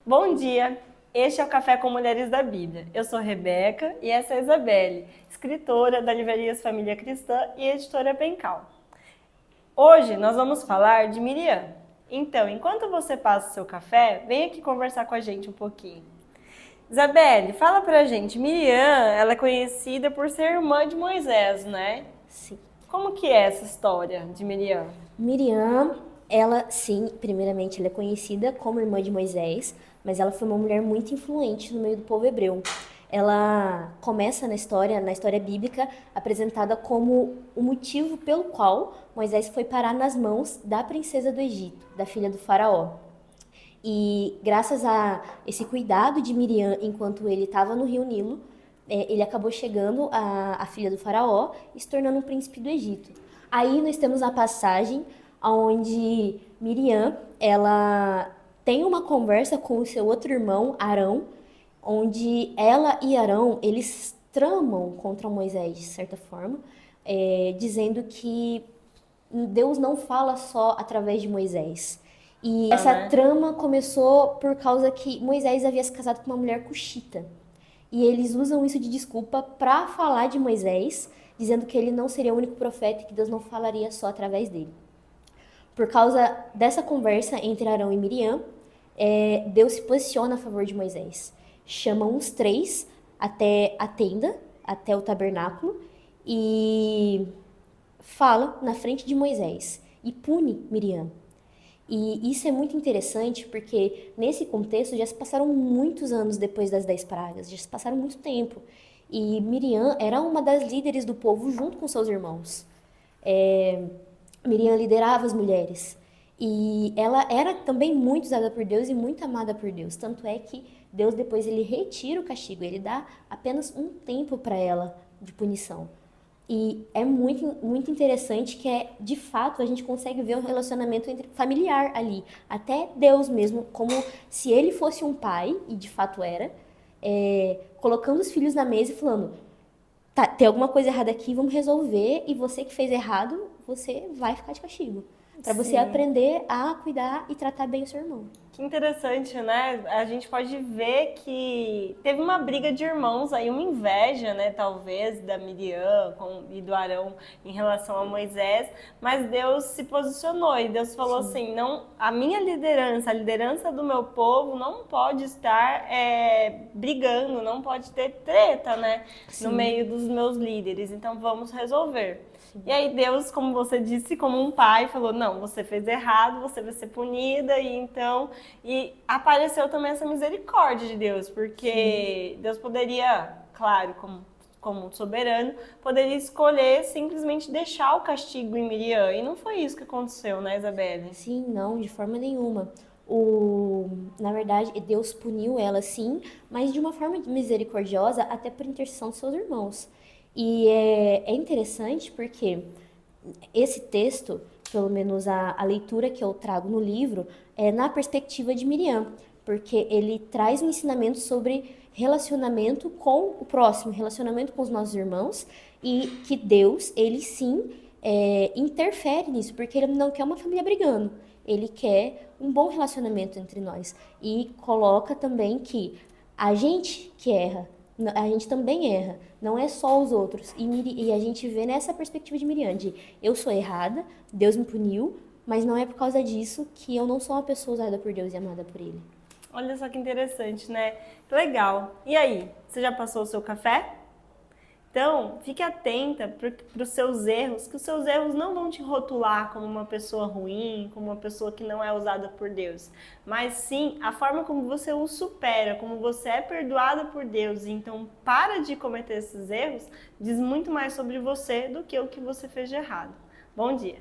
Bom dia! Este é o Café com Mulheres da Bíblia. Eu sou Rebeca e essa é a Isabelle, escritora da Livrarias Família Cristã e editora Pencal. Hoje nós vamos falar de Miriam. Então, enquanto você passa o seu café, vem aqui conversar com a gente um pouquinho. Isabelle, fala pra gente, Miriam, ela é conhecida por ser irmã de Moisés, né? Sim. Como que é essa história de Miriam? Miriam, ela, sim, primeiramente, ela é conhecida como irmã de Moisés, mas ela foi uma mulher muito influente no meio do povo hebreu. Ela começa na história bíblica, apresentada como o motivo pelo qual Moisés foi parar nas mãos da princesa do Egito, da filha do faraó. E graças a esse cuidado de Miriam enquanto ele estava no rio Nilo, ele acabou chegando à filha do faraó e se tornando um príncipe do Egito. Aí nós temos a passagem onde Miriam, ela tem uma conversa com o seu outro irmão, Arão, onde ela e Arão, eles tramam contra Moisés, de certa forma, dizendo que Deus não fala só através de Moisés. E essa Né? trama começou por causa que Moisés havia se casado com uma mulher cuxita. E eles usam isso de desculpa para falar de Moisés, dizendo que ele não seria o único profeta e que Deus não falaria só através dele. Por causa dessa conversa entre Arão e Miriam, Deus se posiciona a favor de Moisés. Chama uns três até a tenda, até o tabernáculo, e fala na frente de Moisés e pune Miriam. E isso é muito interessante porque nesse contexto já se passaram muitos anos depois das 10 pragas, já se passaram muito tempo. E Miriam era uma das líderes do povo junto com seus irmãos. Miriam liderava as mulheres. E ela era também muito usada por Deus e muito amada por Deus. Tanto é que Deus depois ele retira o castigo, ele dá apenas um tempo para ela de punição. E é muito interessante que de fato, a gente consegue ver um relacionamento familiar ali. Até Deus mesmo, como se ele fosse um pai, e de fato era, colocando os filhos na mesa e falando, tá, tem alguma coisa errada aqui, vamos resolver, e você que fez errado, você vai ficar de castigo. Para você Sim. aprender a cuidar e tratar bem o seu irmão. Que interessante, né? A gente pode ver que teve uma briga de irmãos aí, uma inveja, né, talvez, da Miriam e do Arão em relação a Moisés, mas Deus se posicionou e Deus falou Sim. assim, não, a minha liderança, a liderança do meu povo não pode estar brigando, não pode ter treta, né, no Sim. meio dos meus líderes, então vamos resolver. Sim. E aí Deus, como você disse, como um pai, falou, não, você fez errado, você vai ser punida, e então... E apareceu também essa misericórdia de Deus, porque Sim. Deus poderia, claro, como soberano, poderia escolher simplesmente deixar o castigo em Miriam, e não foi isso que aconteceu, né, Isabelle? Sim, não, de forma nenhuma. Na verdade, Deus puniu ela, sim, mas de uma forma misericordiosa, até por intercessão de seus irmãos. E é interessante porque esse texto, pelo menos a leitura que eu trago no livro, é na perspectiva de Miriam, porque ele traz um ensinamento sobre relacionamento com o próximo, relacionamento com os nossos irmãos, e que Deus, ele sim, interfere nisso, porque ele não quer uma família brigando, ele quer um bom relacionamento entre nós. E coloca também que a gente que erra, a gente também erra, não é só os outros. E a gente vê nessa perspectiva de Miriam, de eu sou errada, Deus me puniu, mas não é por causa disso que eu não sou uma pessoa usada por Deus e amada por Ele. Olha só que interessante, né? Legal. E aí, você já passou o seu café? Então, fique atenta para os seus erros, que os seus erros não vão te rotular como uma pessoa ruim, como uma pessoa que não é usada por Deus, mas sim a forma como você os supera, como você é perdoada por Deus. Então, para de cometer esses erros, diz muito mais sobre você do que o que você fez de errado. Bom dia!